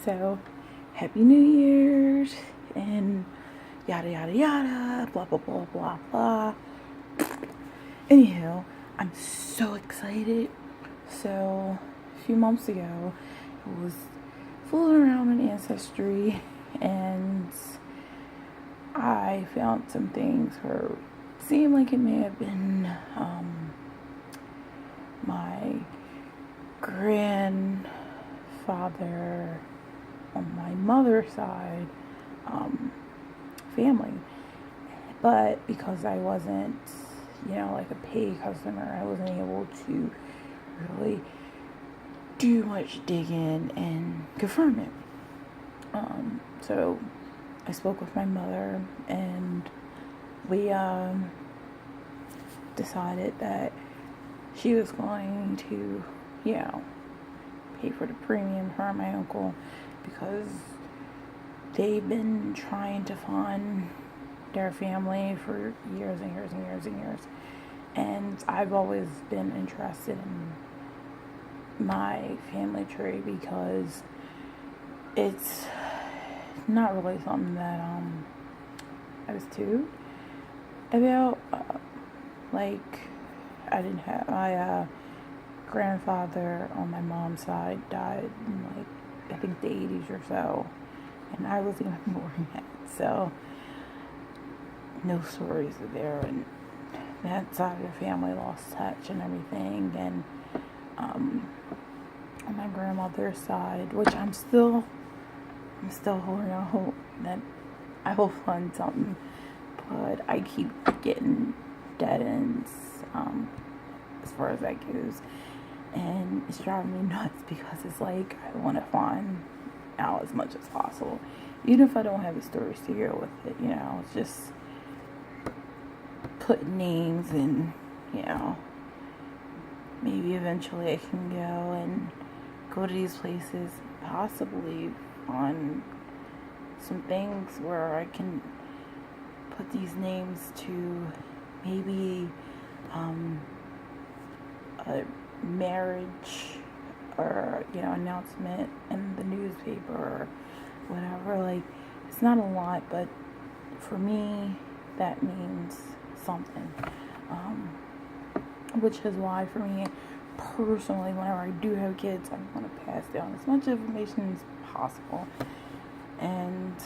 So, Happy New Year's and yada yada yada, blah blah blah blah blah. Anyhow, I'm so excited. So, a few months ago, I was fooling around on Ancestry and I found some things where it seemed like it may have been my grandfather on my mother's side family, but because I wasn't like a paid customer, I wasn't able to really do much digging and confirm it. So I spoke with my mother and we decided that she was going to pay for the premium, her and my uncle, because they've been trying to fund their family for years and years and years and years. And I've always been interested in my family tree because it's not really something that I was too about. I didn't have my grandfather on my mom's side died in I think the 80s or so, and I wasn't even born yet, so no stories are there, and that side of the family lost touch and everything. And on my grandmother's side, which I'm still holding out hope that I will find something, but I keep getting dead ends as far as that goes, and it's driving me nuts because it's like I want to find out as much as possible, even if I don't have the stories to go with it. It's just put names and maybe eventually I can go to these places, possibly on some things where I can put these names to maybe a marriage or announcement in the newspaper or whatever. It's not a lot, but for me that means something, which is why for me personally, whenever I do have kids, I want to pass down as much information as possible. And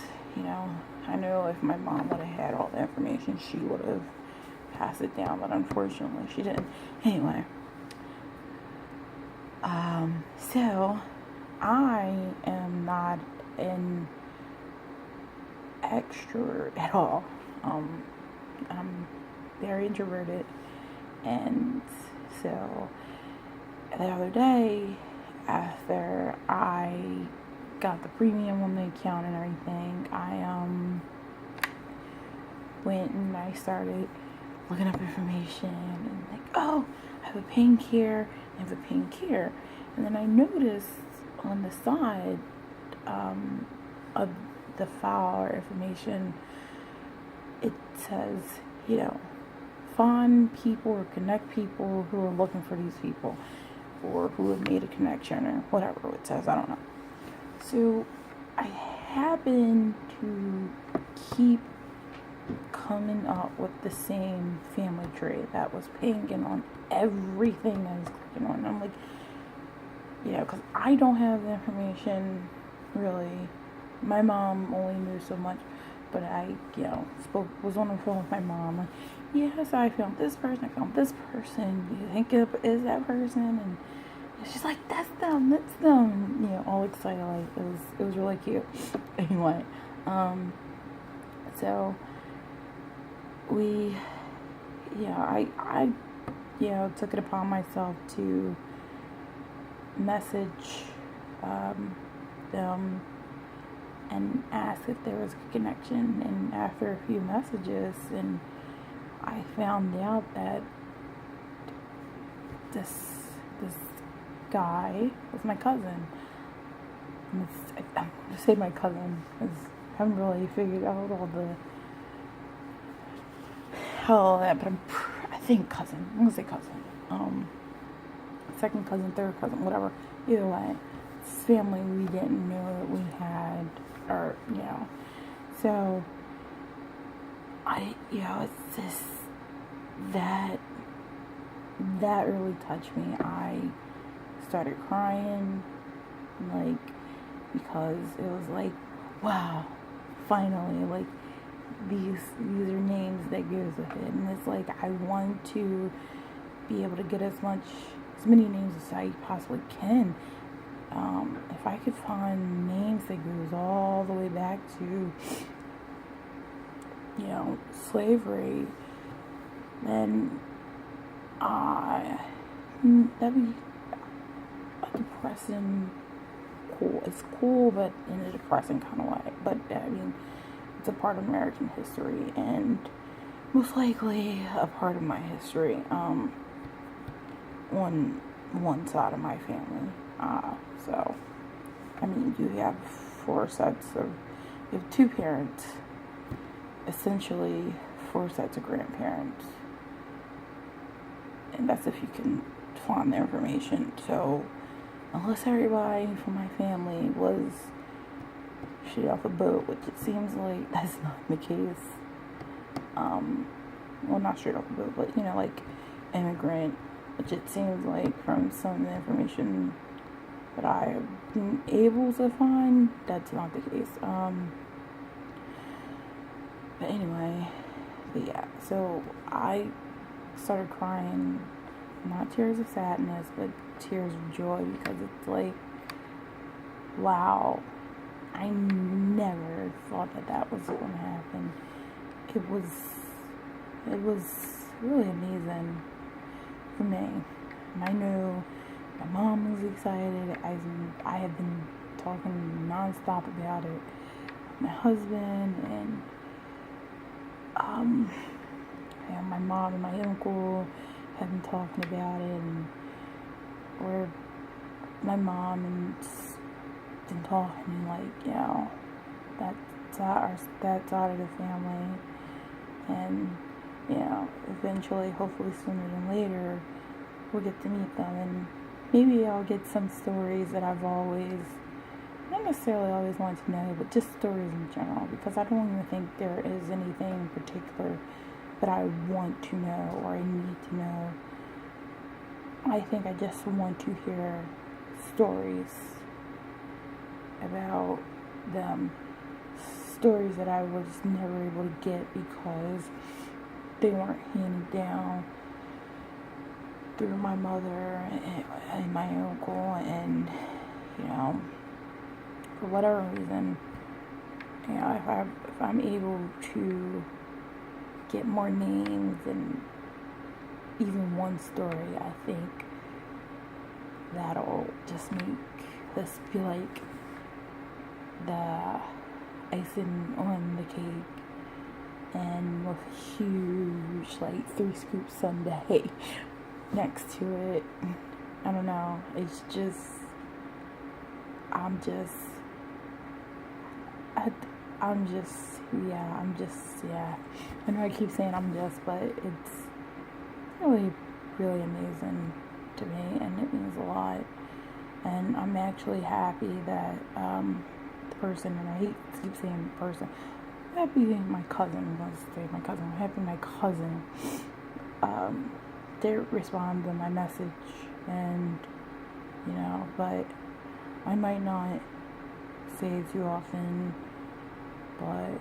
I know if my mom would have had all the information, she would have passed it down, but unfortunately she didn't. Anyway, so I am not an extrovert at all. I'm very introverted, and so the other day, after I got the premium on the account and everything, I went and I started looking up information and oh, I have a pink here, I have a pink here. And then I noticed on the side of the file or information, it says, find people or connect people who are looking for these people, or who have made a connection, or whatever it says, I don't know. So I happen to keep coming up with the same family tree that was pinging on everything I was clicking on. And I'm like, because I don't have the information really. My mom only knew so much, but I, was on the phone with my mom. Like, yes, I found this person. I found this person. Do you think it is that person? And she's like, that's them. All excited. It was really cute. Anyway, so we, I took it upon myself to message them and ask if there was a connection. And after a few messages, and I found out that this guy was my cousin. And I'm going to say my cousin because I haven't really figured out all that, but I think cousin. I'm going to say cousin. Second cousin, third cousin, whatever. Either way, family we didn't know that we had, or, so it's just that really touched me. I started crying, like, because it was like, wow, finally, like, these are names that goes with it. And it's like, I want to be able to get as many names as I possibly can. If I could find names that goes all the way back to, slavery, then that'd be a depressing, cool. It's cool, but in a depressing kind of way. But I mean, it's a part of American history, and most likely a part of my history. On one side of my family. So, I mean, you have you have two parents, essentially 4 sets of grandparents. And that's if you can find the information. So, unless everybody from my family was straight off a boat, which it seems like that's not the case. Well, not straight off a boat, but, like immigrant, which it seems like from some of the information that I have been able to find, that's not the case. But anyway, yeah, so I started crying, not tears of sadness, but tears of joy, because it's like, wow, I never thought that was going to happen. It was really amazing for me. And I know my mom was excited. I have been talking nonstop about it with my husband, and my mom and my uncle have been talking about it, or my mom and been talking, like, that side of the family, and eventually, hopefully sooner than later, we'll get to meet them, and maybe I'll get some stories that I've not necessarily always wanted to know, but just stories in general, because I don't even think there is anything in particular that I want to know or I need to know. I think I just want to hear stories about them, stories that I was never able to get because they weren't handed down through my mother and my uncle, and for whatever reason, if I'm able to get more names and even one story, I think that'll just make this be like the icing on the cake, and with a huge, like, 3-scoop sundae next to it. I don't know. It's just, yeah. I know I keep saying but it's really, really amazing to me, and it means a lot. And I'm actually happy that the person, and I hate to keep saying person, I'm happy my cousin, I'm happy my cousin did respond to my message, and but I might not say it too often, but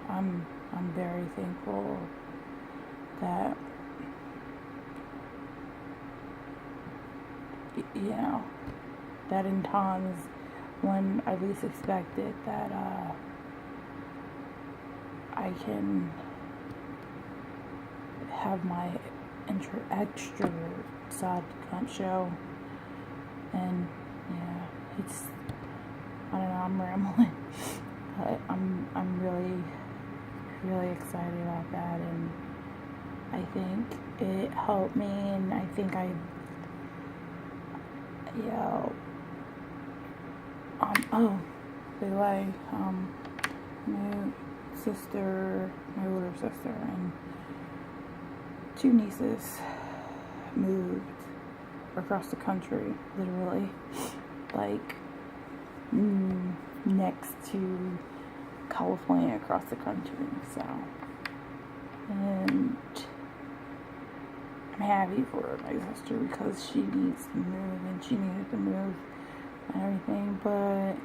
I'm very thankful that that in times when I least expect it, that I can have my extra side show, and it's, I don't know, I'm rambling, but I'm really, really excited about that, and I think it helped me, and I think by the way, my older sister, and 2 nieces moved across the country, literally, like next to California across the country. So, and I'm happy for my sister because she needs to move and she needed to move and everything, but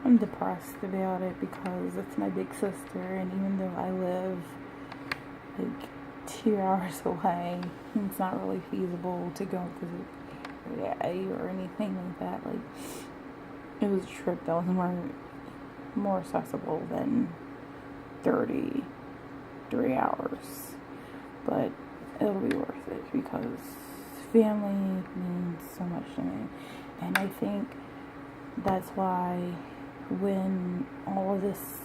I'm depressed about it because it's my big sister, and even though I live like 2 hours away, it's not really feasible to go visit or anything like that. Like, it was a trip that was more accessible than 33 hours, but it'll be worth it because family means so much to me. And I think that's why when all of this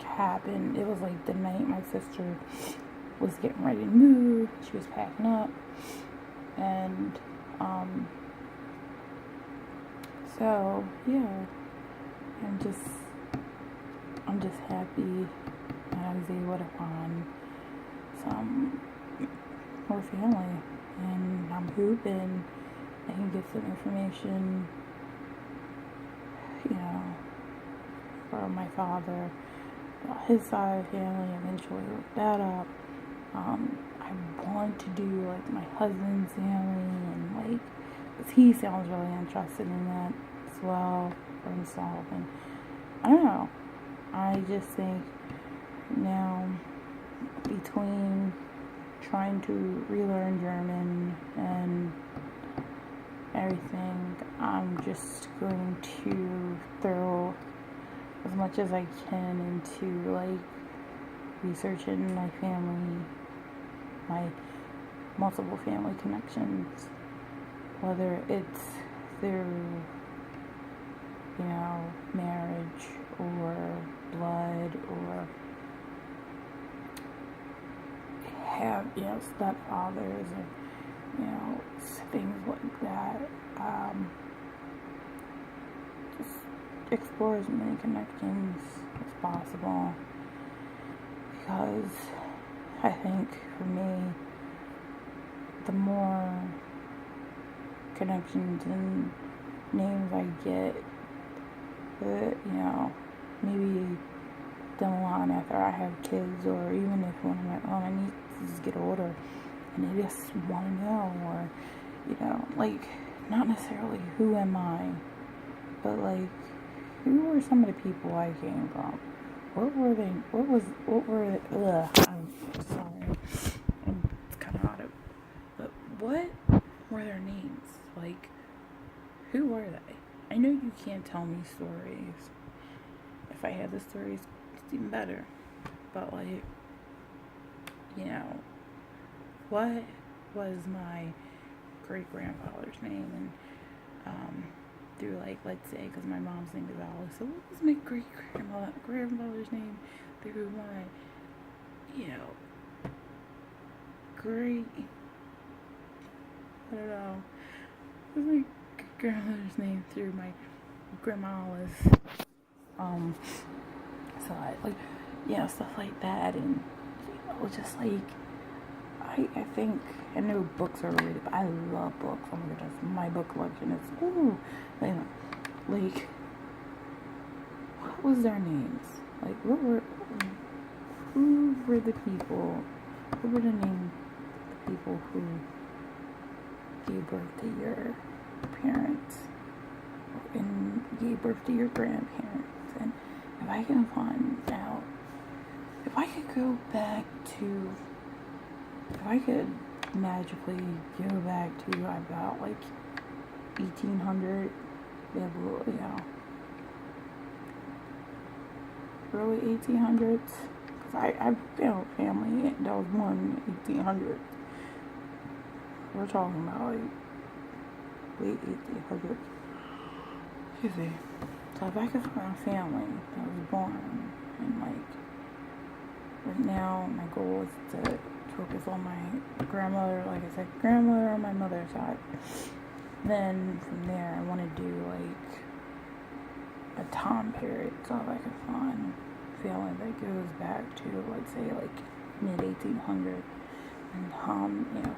happened, it was like the night my sister was getting ready to move, she was packing up, and so yeah, I'm just happy that I was able to find some more family, and I'm hoping I can get some information, from my father about his side of the family, eventually look that up. I want to do like my husband's family, and like, because he sounds really interested in that as well for himself, and I don't know, I just think now, between trying to relearn German and everything, I'm just going to throw as much as I can into like researching my family, my multiple family connections, whether it's through, marriage or blood, or have, stepfathers, and, things like that. Just explore as many connections as possible, because I think for me, the more connections and names I get, maybe down the line after I have kids, or even if one of my nieces get older and they just want to know, or like, not necessarily who am I, but like, who were some of the people I came from? What were they? I'm sorry, it's kind of odd, but what were their names? Like, who were they? I know you can't tell me stories. If I had the stories, it's even better. But like, what was my great grandfather's name? And through, like, let's say, because my mom's name is Alice, so what was my great grandfather's name through my, great, I don't know, what was my grandmother's name through my grandma Alice, side, like, stuff like that, and, just like, I think, I know books are related, but I love books. Oh my goodness, my book collection is, like, what was their names? Like, who were the people, what were the names of the people who gave birth to your parents, and gave birth to your grandparents? And if I can find out, if I could go back to, if I could magically go back to about like 1800, early 1800s, because I found family that was born in 1800s. We're talking about like late 1800s. Excuse me. So if I could find a family that was born in, like, right now, my goal is to focus on my grandmother, like I said, grandmother on my mother's side. Then from there, I want to do like a time period. So if I could find a family that goes back to, let's say, like mid 1800s, and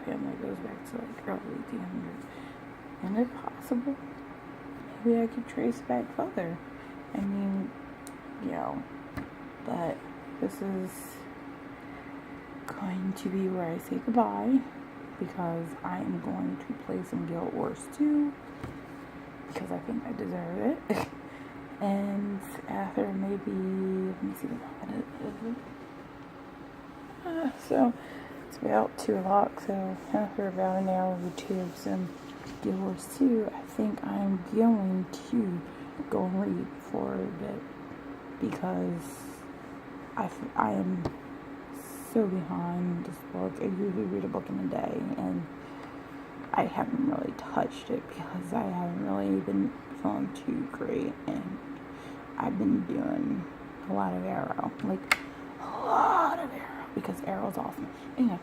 family goes back to like early 1800s, and if possible, maybe I could trace back further. I mean, but this is going to be where I say goodbye, because I am going to play some Guild Wars 2 because I think I deserve it. And after maybe, let me see what it is. So it's about 2 o'clock, so after about an hour or two of some Guild Wars 2, I think I'm going to go and read for a bit, because I am so behind this book. I usually read a book in a day, and I haven't really touched it because I haven't really been feeling too great, and I've been doing a lot of Arrow, like a lot of Arrow, because Arrow's awesome. Anyway,